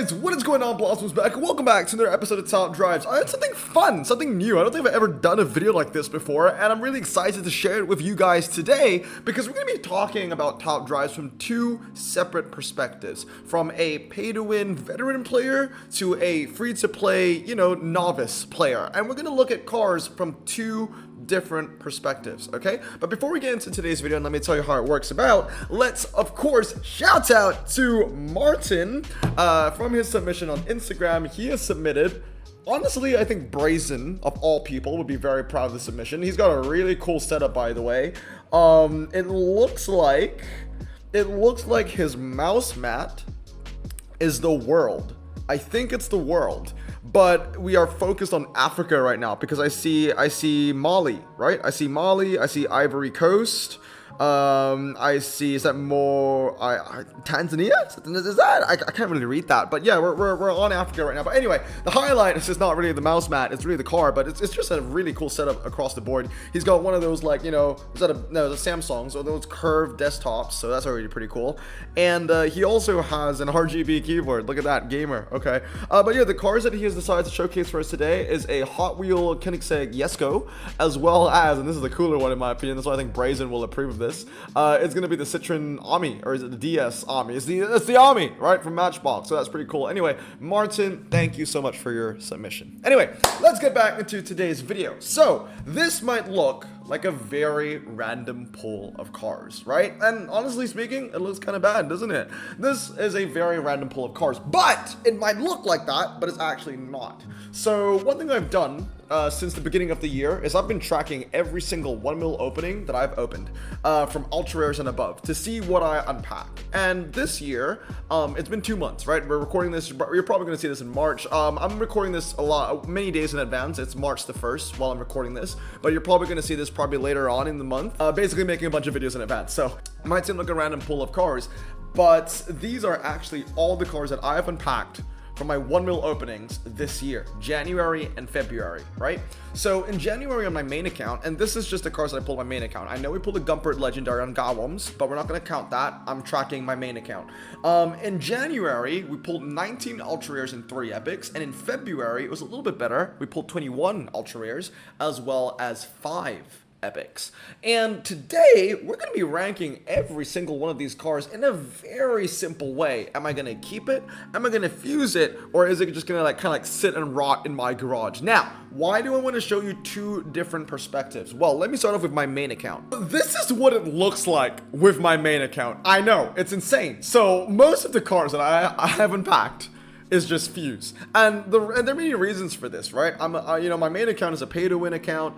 guys, what is going on? Blossom's back. Welcome back to another episode of Top Drives. I had something fun, something new. I don't think I've ever done a video like this before, and I'm really excited to share it with you guys today because we're going to be talking about Top Drives from two separate perspectives. From a pay-to-win veteran player to a free-to-play, novice player. And we're going to look at cars from two different perspectives, okay? But before we get into today's video, and let me tell you how it works about, let's, of course, shout out to Martin from his submission on Instagram. He has submitted, honestly, I think Brazen, of all people, would be very proud of the submission. He's got a really cool setup, by the way. It looks like his mouse mat is the world. I think it's the world. But we are focused on Africa right now because I see Mali, right? I see Mali, I see Ivory Coast. I see, is that more Tanzania? Is that? I can't really read that, but yeah, we're on Africa right now. But anyway, the highlight is just not really the mouse mat, it's really the car, but it's just a really cool setup across the board. He's got one of those, like, is that the Samsungs or those curved desktops, so that's already pretty cool. And he also has an RGB keyboard. Look at that, gamer. Okay, but yeah, the cars that he has decided to showcase for us today is a Hot Wheel Koenigsegg Jesko, as well as, and this is the cooler one in my opinion, that's why I think Brazen will approve of this. It's gonna be the Citroen Ami, or is it the DS Ami? It's the Ami, right, from Matchbox. So that's pretty cool. Anyway, Martin, thank you so much for your submission. Anyway, let's get back into today's video. So this might look like a very random pull of cars, right? And honestly speaking, it looks kind of bad, doesn't it? This is a very random pull of cars, but it might look like that, but it's actually not. So one thing I've done since the beginning of the year is I've been tracking every single 1 mil opening that I've opened from ultra rares and above to see what I unpack. And this year, it's been 2 months, right? We're recording this, you're probably gonna see this in March. I'm recording this many days in advance. It's March the 1st while I'm recording this, but you're probably gonna see this probably later on in the month. Basically making a bunch of videos in advance. So it might seem like a random pull of cars, but these are actually all the cars that I've unpacked from my 1 mil openings this year, January and February, right? So in January on my main account, and this is just the cars that I pulled on my main account. I know we pulled a Gumpert Legendary on Gawoms, but we're not gonna count that. I'm tracking my main account. In January, we pulled 19 ultra rares and 3 epics, and in February, it was a little bit better. We pulled 21 ultra rares as well as 5 epics. And today we're going to be ranking every single one of these cars in a very simple way. Am I going to keep it? Am I going to fuse it? Or is it just going to kind of sit and rot in my garage? Now, why do I want to show you two different perspectives? Well, let me start off with my main account. This is what it looks like with my main account. I know, it's insane. So most of the cars that I have unpacked is just fuse, and there are many reasons for this, right? My main account is a pay-to-win account.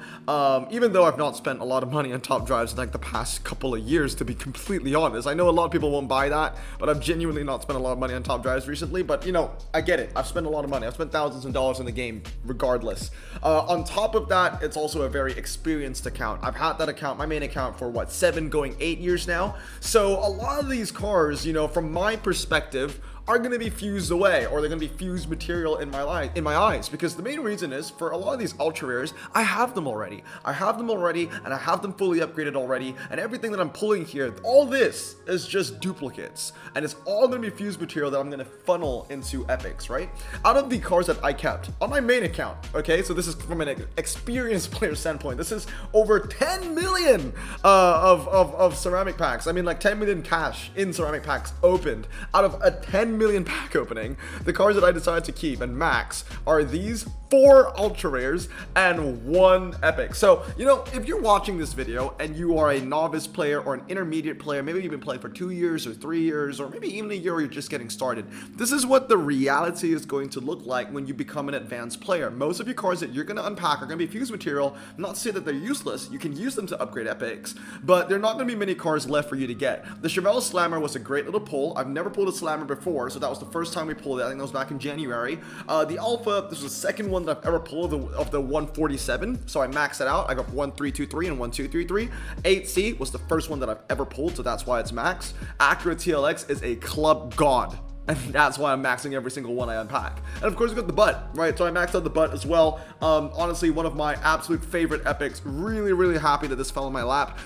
Even though I've not spent a lot of money on Top Drives in like the past couple of years, to be completely honest. I know a lot of people won't buy that, but I've genuinely not spent a lot of money on Top Drives recently. But I get it. I've spent a lot of money. I've spent thousands of dollars in the game, regardless. On top of that, it's also a very experienced account. I've had that account, my main account, for what, 7 going 8 years now. So a lot of these cars, from my perspective, are going to be fused away, or they're going to be fused material in my eyes, because the main reason is, for a lot of these ultra rares, I have them already, and I have them fully upgraded already, and everything that I'm pulling here, all this is just duplicates, and it's all going to be fused material that I'm going to funnel into epics, right? Out of the cars that I kept on my main account, okay, so this is from an experienced player standpoint, this is over 10 million of ceramic packs. I mean, like 10 million cash in ceramic packs opened out of a 10 million pack opening. The cars that I decided to keep and max are these 4 ultra rares and 1 epic. So, if you're watching this video and you are a novice player or an intermediate player, maybe you've been playing for 2 years or 3 years, or maybe even a year where you're just getting started, this is what the reality is going to look like when you become an advanced player. Most of your cars that you're going to unpack are going to be fused material. Not to say that they're useless, you can use them to upgrade epics, but they're not going to be many cars left for you to get. The Chevelle Slammer was a great little pull. I've never pulled a Slammer before, so that was the first time we pulled it. I think that was back in January. The Alpha, this was the second one that I've ever pulled of the 147, so I maxed it out. I got 1323 and 1233. 8C was the first one that I've ever pulled, so that's why it's max. Acura TLX is a club god. and that's why I'm maxing every single one I unpack. And of course, we've got the butt, right? So I maxed out the butt as well. Honestly, one of my absolute favorite epics. Really, really happy that this fell in my lap.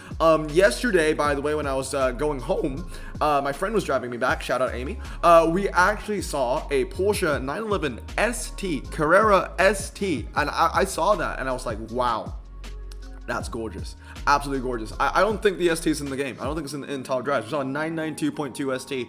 Yesterday, by the way, when I was going home, my friend was driving me back. Shout out Amy. We actually saw a Porsche 911 ST, Carrera ST, and I saw that, and I was like, wow. That's gorgeous. Absolutely gorgeous. I don't think the ST is in the game. I don't think it's in top drives. We saw a 992.2 ST.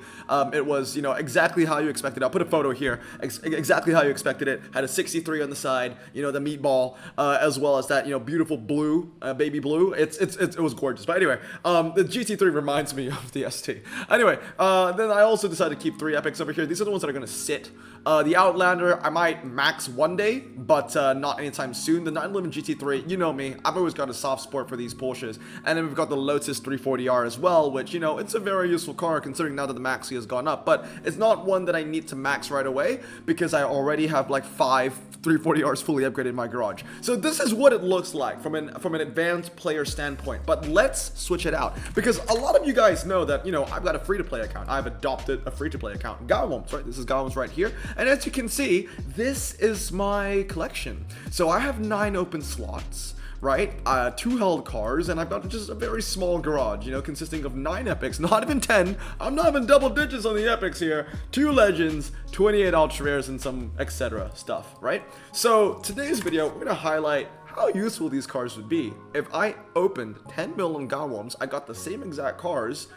It was, exactly how you expected. I'll put a photo here. Exactly how you expected it. Had a 63 on the side, the meatball, as well as that, beautiful blue, baby blue. It was gorgeous. But anyway, the GT3 reminds me of the ST. Anyway, then I also decided to keep 3 epics over here. These are the ones that are going to sit. The Outlander, I might max one day, but not anytime soon. The 911 GT3, you know me. I've always got a soft spot for these Porsches. And then we've got the Lotus 340R as well, which, it's a very useful car considering now that the Maxi has gone up. But it's not one that I need to max right away because I already have like 5 340Rs fully upgraded in my garage. So this is what it looks like from an advanced player standpoint. But let's switch it out because a lot of you guys know that, I've got a free-to-play account. I've adopted a free-to-play account. Gawams, right? This is Gawams right here. And as you can see, this is my collection. So I have 9 open slots, right? 2 held cars, and I've got just a very small garage, consisting of 9 epics, not even 10. I'm not even double digits on the epics here. 2 legends, 28 ultra rares, and some etc. stuff, right? So today's video, we're gonna highlight how useful these cars would be. If I opened 10 mil on Gawams, I got the same exact cars,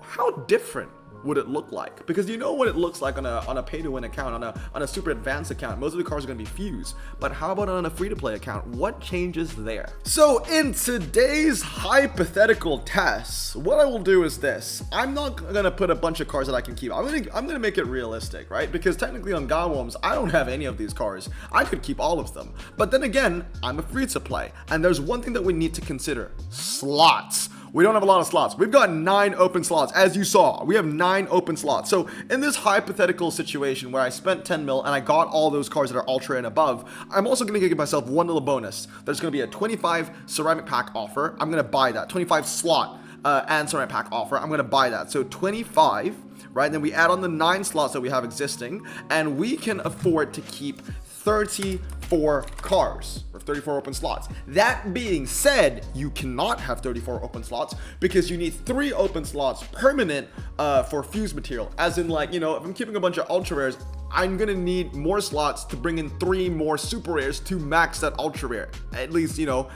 how different would it look like? Because you know what it looks like on a pay-to-win account, on a super advanced account. Most of the cars are going to be fused. But how about on a free-to-play account? What changes there? So in today's hypothetical test, what I will do is this. I'm not going to put a bunch of cars that I can keep. I'm going to make it realistic, right? Because technically on Gawams, I don't have any of these cars. I could keep all of them. But then again, I'm a free-to-play. And there's one thing that we need to consider. Slots. We don't have a lot of slots. We've got 9 open slots. As you saw, we have 9 open slots. So in this hypothetical situation where I spent 10 mil and I got all those cars that are ultra and above, I'm also going to give myself one little bonus. There's going to be a 25 ceramic pack offer. I'm going to buy that. 25 slot and ceramic pack offer. I'm going to buy that. So 25, right? Then we add on the 9 slots that we have existing, and we can afford to keep 34 cars or 34 open slots. That being said, you cannot have 34 open slots because you need 3 open slots permanent for fuse material. As in, like, if I'm keeping a bunch of ultra rares, I'm gonna need more slots to bring in 3 more super rares to max that ultra rare. At least, one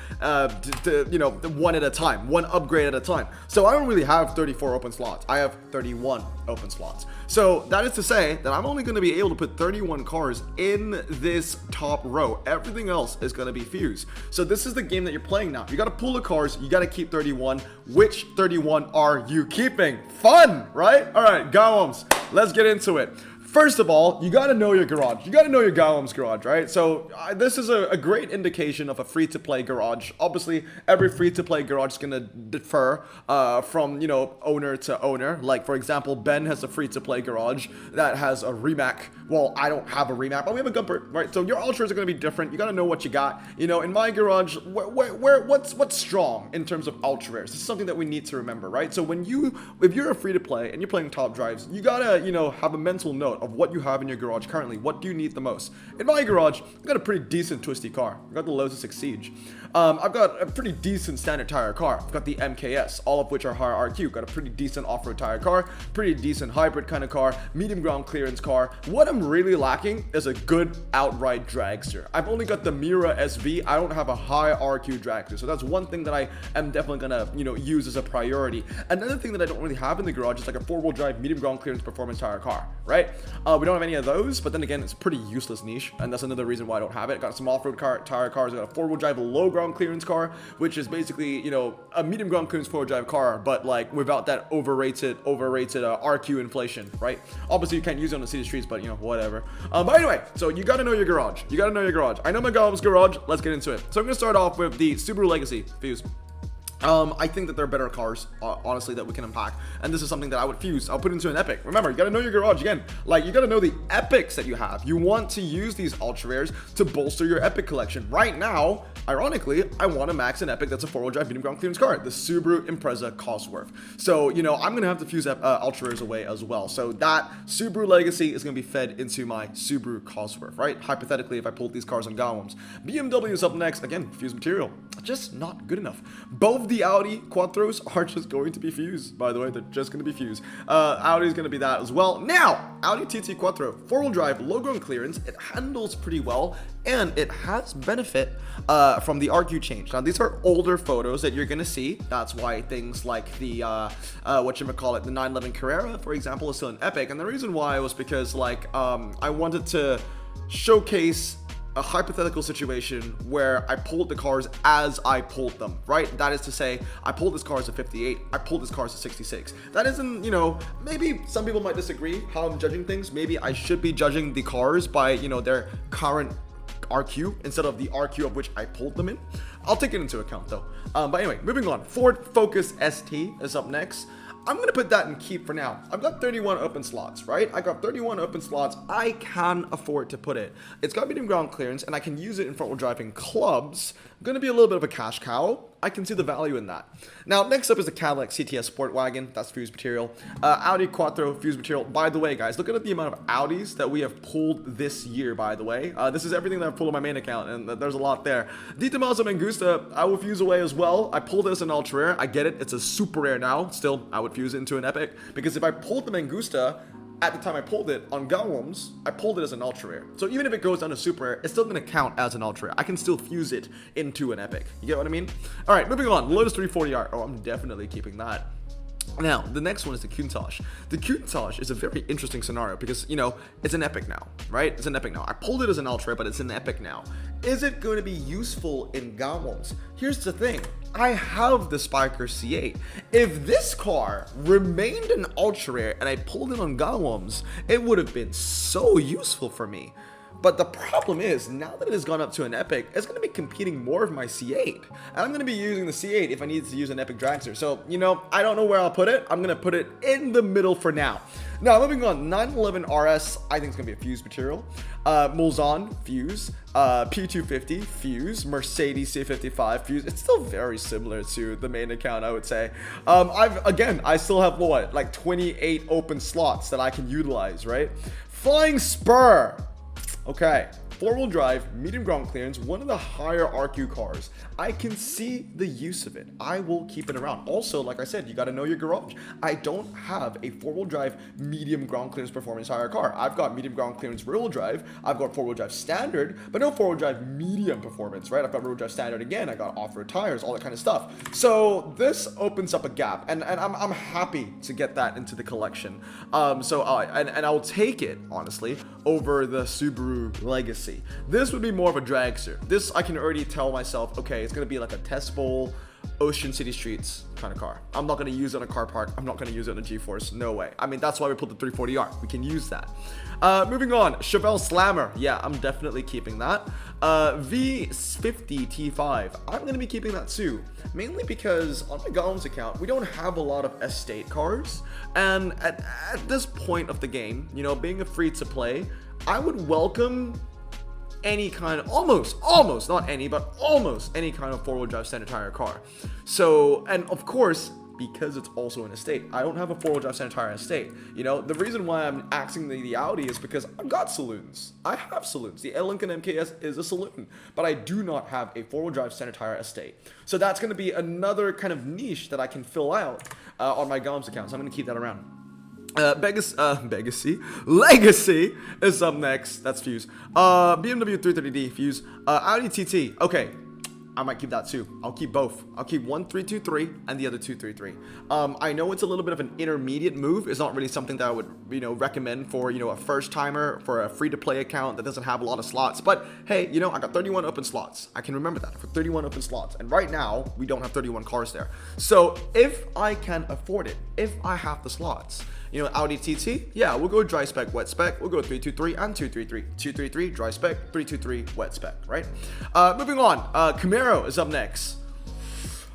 at a time, one upgrade at a time. So I don't really have 34 open slots. I have 31 open slots. So that is to say that I'm only gonna be able to put 31 cars in this top row. Everything else is gonna be fused. So this is the game that you're playing now. You gotta pull the cars, you gotta keep 31. Which 31 are you keeping? Fun, right? All right, Gawams, let's get into it. First of all, you got to know your garage. You got to know your Gawams garage, right? So this is a great indication of a free-to-play garage. Obviously, every free-to-play garage is going to differ from, owner to owner. Like, for example, Ben has a free-to-play garage that has a remap. Well, I don't have a remap, but we have a Gumper, right? So your ultras are going to be different. You got to know what you got. In my garage, what's strong in terms of ultra rares? This is something that we need to remember, right? So if you're a free-to-play and you're playing top drives, you got to, have a mental note of what you have in your garage currently. What do you need the most? In my garage, I've got a pretty decent twisty car. I've got the Lotus Siege. I've got a pretty decent standard tire car. I've got the MKS, all of which are higher RQ. Got a pretty decent off-road tire car, pretty decent hybrid kind of car, medium ground clearance car. What I'm really lacking is a good outright dragster. I've only got the Mira SV. I don't have a high RQ dragster. So that's one thing that I am definitely gonna, use as a priority. Another thing that I don't really have in the garage is like a 4-wheel drive, medium ground clearance performance tire car, right? We don't have any of those, but then again, it's a pretty useless niche, and that's another reason why I don't have it. Got some off-road tire cars. I got a 4-wheel drive, low ground clearance car, which is basically, a medium ground clearance 4-wheel drive car, but like without that overrated RQ inflation, right? Obviously, you can't use it on the city streets, but whatever. But anyway, so you got to know your garage. I know my Gawams garage. Let's get into it. So I'm gonna start off with the Subaru Legacy fuse. I think that there are better cars, honestly, that we can unpack. And this is something that I would fuse. I'll put into an epic. Remember, you gotta know your garage again. Like, you gotta know the epics that you have. You want to use these ultra rares to bolster your epic collection. Right now, ironically, I want to max an epic that's a 4-wheel drive medium ground clearance car, the Subaru Impreza Cosworth. So, you know, I'm gonna have to fuse ultra rares away as well. So that Subaru legacy is gonna be fed into my Subaru Cosworth, right? Hypothetically, if I pulled these cars on Golems. BMW is up next. Again, fused material. Just not good enough. Both the Audi Quattros are just going to be fused, by the way. They're just going to be fused. Audi is going to be that as well. Now, Audi TT Quattro, 4-wheel drive, low ground clearance. It handles pretty well, and it has benefit from the RQ change. Now, these are older photos that you're going to see. That's why things like the, whatchamacallit, the 911 Carrera, for example, is still an epic. And the reason why was because, like, I wanted to showcase a hypothetical situation where I pulled the cars as I pulled them, right? That is to say, I pulled this car as a 58, I pulled this car as a 66. That isn't, you know, maybe some people might disagree how I'm judging things. Maybe I should be judging the cars by, you know, their current RQ instead of the RQ of which I pulled them in. I'll take it into account though. But anyway, moving on. Ford Focus ST is up next. I'm going to put that in keep for now. I've got 31 open slots, right? I got 31 open slots. I can afford to put it. It's got medium ground clearance, and I can use it in front-wheel drive in clubs. Going to be a little bit of a cash cow. I can see the value in that. Now, next up is the Cadillac CTS Sport Wagon. That's fused material. Audi Quattro fused material. By the way, guys, look at the amount of Audis that we have pulled this year, by the way. This is everything that I've pulled on my main account, and there's a lot there. Di Tommaso Mangusta, I will fuse away as well. I pulled this in ultra rare. I get it. It's a super rare now. Still, I would fuse it into an epic, because if I pulled the Mangusta at the time I pulled it on Golems, I pulled it as an ultra rare. So even if it goes down to super rare, it's still going to count as an ultra rare. I can still fuse it into an epic. You get what I mean? All right, moving on. Lotus 340R. Oh, I'm definitely keeping that. Now, the next one is the Countach. The Countach is a very interesting scenario because, you know, it's an epic now, right? It's an epic now. I pulled it as an ultra, but it's an epic now. Is it going to be useful in Golems? Here's the thing. I have the Spiker C8. If this car remained an ultra rare and I pulled it on Golems, it would have been so useful for me. But the problem is, now that it has gone up to an epic, it's going to be competing more with my C8. And I'm going to be using the C8 if I need to use an epic dragster. So, you know, I don't know where I'll put it. I'm going to put it in the middle for now. Now, moving on, 911 RS, I think it's going to be a fused material. Mulsanne, fuse. P250, fuse. Mercedes C55, fuse. It's still very similar to the main account, I would say. I still have, what, like 28 open slots that I can utilize, right? Flying Spur. Okay, 4-wheel drive, medium ground clearance, one of the higher RQ cars. I can see the use of it. I will keep it around. Also, like I said, you got to know your garage. I don't have a 4-wheel drive medium ground clearance performance higher car. I've got medium ground clearance rear-wheel drive. I've got 4-wheel drive standard, but no 4-wheel drive medium performance, right? I've got rear-wheel drive standard again. I got off-road tires, all that kind of stuff. So this opens up a gap, and I'm happy to get that into the collection. And I'll take it, honestly, over the Subaru Legacy. This would be more of a dragster. This, I can already tell myself, okay, it's going to be like a test bowl, Ocean City Streets kind of car. I'm not going to use it on a car park. I'm not going to use it on a G-Force. No way. I mean, that's why we pulled the 340R. We can use that. Moving on, Chevelle Slammer. Yeah, I'm definitely keeping that. V50 T5. I'm going to be keeping that too. Mainly because on my Golems account, we don't have a lot of estate cars. And at this point of the game, you know, being a free-to-play, I would welcome any kind of, almost, not any, but almost any kind of 4-wheel drive standard tire car. So, and of course, because it's also an estate, I don't have a 4-wheel drive standard tire estate. You know, the reason why I'm axing the Audi is because I've got saloons. I have saloons. The Lincoln MKS is a saloon, but I do not have a 4-wheel drive standard tire estate. So that's going to be another kind of niche that I can fill out on my Golems account. So I'm going to keep that around. Legacy is up next. That's fuse. BMW 330D fuse. Audi TT. Okay, I might keep that too. I'll keep both. I'll keep one 323 and the other 233. I know it's a little bit of an intermediate move. It's not really something that I would, you know, recommend for, you know, a first timer, for a free to play account that doesn't have a lot of slots. But hey, you know, I got 31 open slots. I can remember that for 31 open slots. And right now we don't have 31 cars there. So if I can afford it, if I have the slots, you know, Audi TT, yeah, we'll go dry spec, wet spec. We'll go 323 and 233. 233, dry spec, 323, wet spec, right? Moving on, Camaro is up next.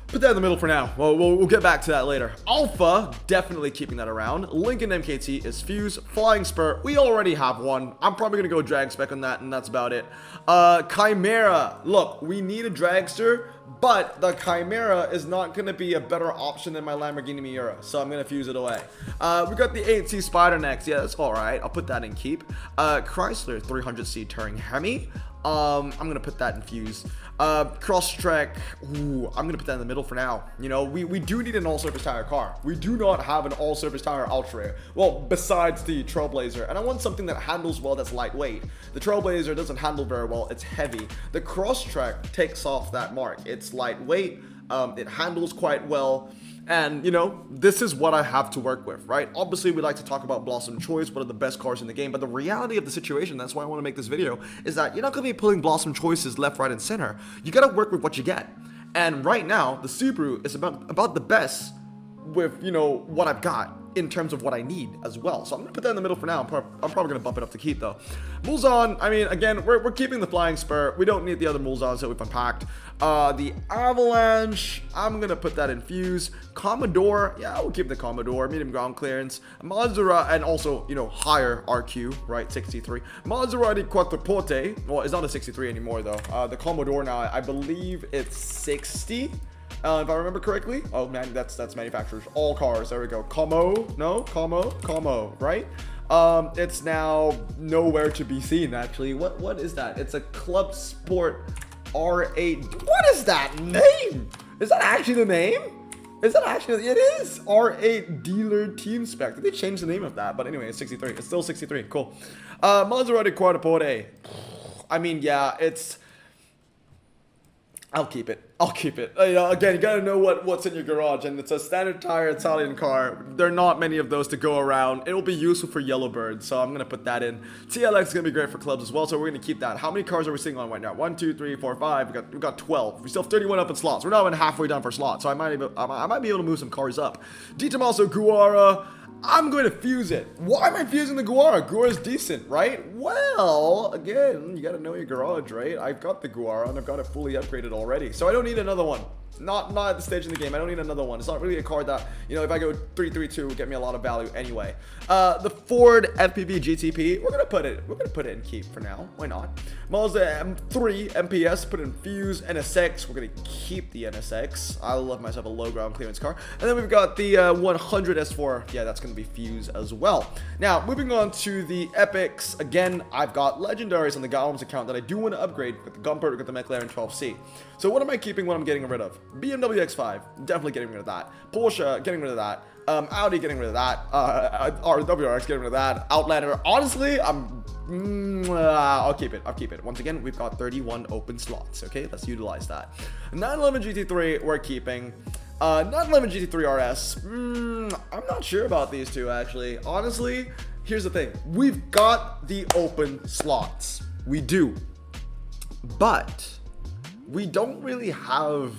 Put that in the middle for now. Well, we'll get back to that later. Alpha, definitely keeping that around. Lincoln MKT is Fuse. Flying Spur, we already have one. I'm probably going to go drag spec on that, and that's about it. Chimera. Look, we need a dragster, but the Chimera is not going to be a better option than my Lamborghini Miura, so I'm going to fuse it away. We got the 8C Spider next. Yeah, that's all right. I'll put that in keep. Chrysler 300C Touring Hemi. I'm gonna put that in fuse. Crosstrek, ooh, I'm gonna put that in the middle for now. You know, we do need an all-surface tire car. We do not have an all-surface tire ultra rare. Well, besides the Trailblazer, and I want something that handles well, that's lightweight. The Trailblazer doesn't handle very well, it's heavy. The Crosstrek takes off that mark. It's lightweight, it handles quite well. And, you know, this is what I have to work with, right? Obviously, we like to talk about Blossom Choice, one of the best cars in the game, but the reality of the situation, that's why I want to make this video, is that you're not going to be pulling Blossom Choices left, right, and center. You got to work with what you get. And right now, the Subaru is about the best with, you know, what I've got in terms of what I need as well. So I'm going to put that in the middle for now. I'm probably going to bump it up to keep, though. Mulsanne, I mean, again, we're keeping the Flying Spur. We don't need the other Mulsannes that we've unpacked. The Avalanche, I'm going to put that in fuse. Commodore, yeah, we'll keep the Commodore. Medium ground clearance. Maserati, and also, you know, higher RQ, right, 63. Maserati Quattroporte, well, it's not a 63 anymore, though. The Commodore now, I believe it's 60. If I remember correctly. Oh man, that's manufacturers. All cars. There we go. Como, right? It's now nowhere to be seen. Actually, what is that? It's a Club Sport R8. What is that name? Is that actually the name? Is that actually? It is R8 Dealer Team Spec. Did they change the name of that? But anyway, it's 63. It's still 63. Cool. Maserati Quattroporte. I mean, yeah, it's. I'll keep it. You know, again, you gotta know what's in your garage, and it's a standard tire Italian car. There are not many of those to go around. It will be useful for Yellowbird, so I'm gonna put that in. TLX is gonna be great for clubs as well, so we're gonna keep that. How many cars are we sitting on right now? 1, 2, 3, 4, 5. We got 12. We still have 31 up in slots. We're not even halfway done for slots, so I might be able to move some cars up. D. Tomaso Guara. I'm going to fuse it. Why am I fusing the Guara? Guara's decent, right? Well, again, you got to know your garage, right? I've got the Guara, and I've got it fully upgraded already. So I don't need another one. Not at the stage in the game. I don't need another one. It's not really a car that, you know, if I go 332, would get me a lot of value anyway. The Ford F2P GTP, we're gonna put it in keep for now. Why not? Mazda M3 MPS, put in fuse. NSX, we're gonna keep the NSX. I love myself a low ground clearance car. And then we've got the 100 S4. Yeah, that's gonna be fuse as well. Now, moving on to the epics. Again, I've got legendaries on the Galums account that I do want to upgrade with the Gumpert, with the McLaren 12C. So what am I keeping? What I'm getting rid of? BMW X5, definitely getting rid of that. Porsche, getting rid of that. Audi, getting rid of that. WRX, getting rid of that. Outlander, honestly, I'll keep it. Once again, we've got 31 open slots. Okay, let's utilize that. 911 GT3, we're keeping. 911 GT3 RS, I'm not sure about these two actually. Honestly, here's the thing: we've got the open slots. We do, but we don't really have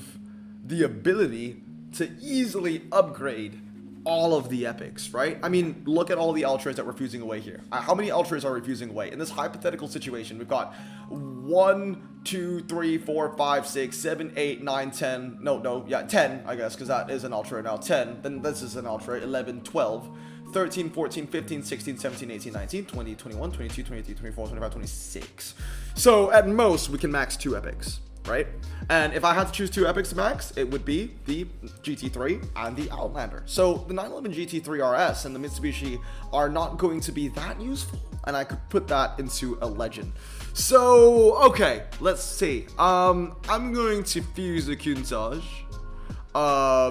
the ability to easily upgrade all of the epics, right? I mean, look at all the ultras that we're fusing away here. How many ultras are we fusing away? In this hypothetical situation, we've got 1, 2, 3, 4, 5, 6, 7, 8, 9, 10. No, yeah, 10, I guess, because that is an ultra now. 10, then this is an ultra. 11, 12, 13, 14, 15, 16, 17, 18, 19, 20, 21, 22, 23, 24, 25, 26. So at most, we can max 2 epics, right? And if I had to choose 2 epics to max, it would be the GT3 and the Outlander. So the 911 GT3 RS and the Mitsubishi are not going to be that useful, and I could put that into a legend. So okay, let's see. I'm going to fuse the Countach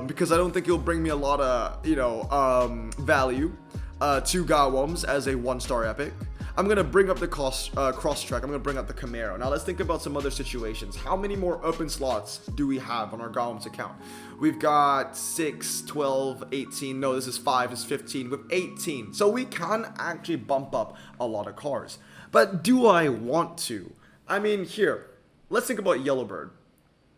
because I don't think it'll bring me a lot of, you know, value to Gawams as a 1-star epic. I'm going to bring up the Crosstrek. I'm going to bring up the Camaro. Now, let's think about some other situations. How many more open slots do we have on our Gawams account? We've got 6, 12, 18. No, this is 5. This is 15. With 18. So we can actually bump up a lot of cars. But do I want to? I mean, here, let's think about Yellowbird.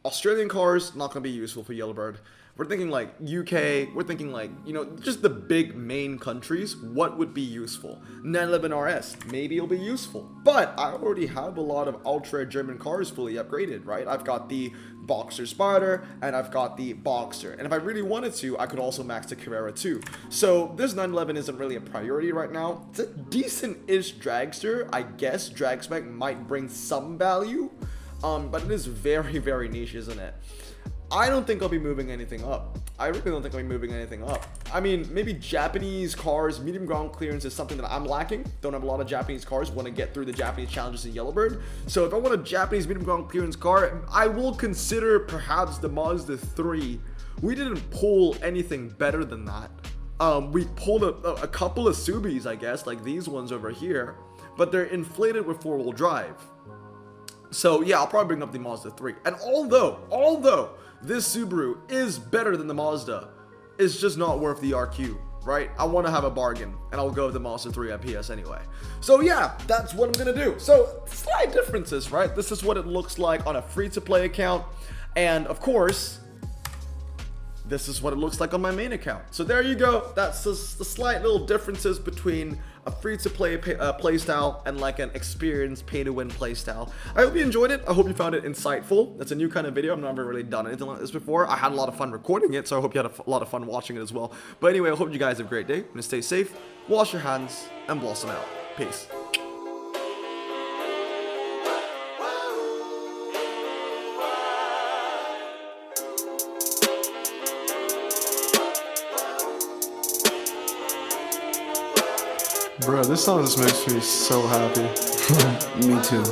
Australian cars, not going to be useful for Yellowbird. we're thinking like UK, we're thinking like, you know, just the big main countries, what would be useful? 911 RS, maybe it'll be useful. But I already have a lot of ultra German cars fully upgraded, right? I've got the Boxer Spider and I've got the Boxer. And if I really wanted to, I could also max the Carrera too. So this 911 isn't really a priority right now. It's a decent-ish dragster. I guess drag spec might bring some value, but it is very, very niche, isn't it? I don't think I'll be moving anything up. I really don't think I'll be moving anything up. I mean, maybe Japanese cars, medium ground clearance is something that I'm lacking. Don't have a lot of Japanese cars, want to get through the Japanese challenges in Yellowbird. So if I want a Japanese medium ground clearance car, I will consider perhaps the Mazda 3. We didn't pull anything better than that. We pulled a couple of Subis, I guess, like these ones over here, but they're inflated with four-wheel drive. So yeah, I'll probably bring up the Mazda 3. And although this Subaru is better than the Mazda, it's just not worth the RQ, right? I want to have a bargain, and I'll go with the Mazda 3 at PS anyway. So yeah, that's what I'm going to do. So slight differences, right? This is what it looks like on a free-to-play account. And of course, this is what it looks like on my main account. So there you go. That's the slight little differences between a free-to-play playstyle and like an experienced pay-to-win playstyle. I hope you enjoyed it. I hope you found it insightful. It's a new kind of video. I've never really done anything like this before. I had a lot of fun recording it, so I hope you had a lot of fun watching it as well. But anyway, I hope you guys have a great day. And stay safe, wash your hands, and blossom out. Peace. Bro, this song just makes me so happy. Me too.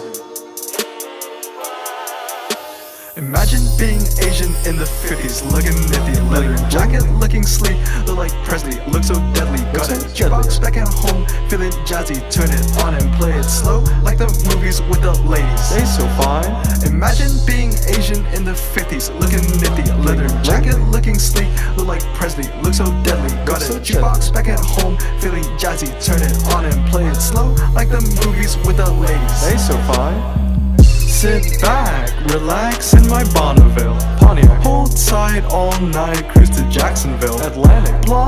Imagine being Asian in the 50s, looking nifty, leather jacket, looking sleek, look like Presley, look so deadly, got a jukebox back at home, feeling jazzy, turn it on and play it slow, like the movies with the ladies. They so fine. Imagine being Asian in the 50s, looking nifty, leather jacket, looking sleek, look like Presley, look so deadly, got a jukebox back at home, feeling jazzy, turn it on and play it slow, like the movies with the ladies. They so fine. Sit back, relax in my Bonneville Pontiac. Hold tight all night, cruise to Jacksonville Atlantic.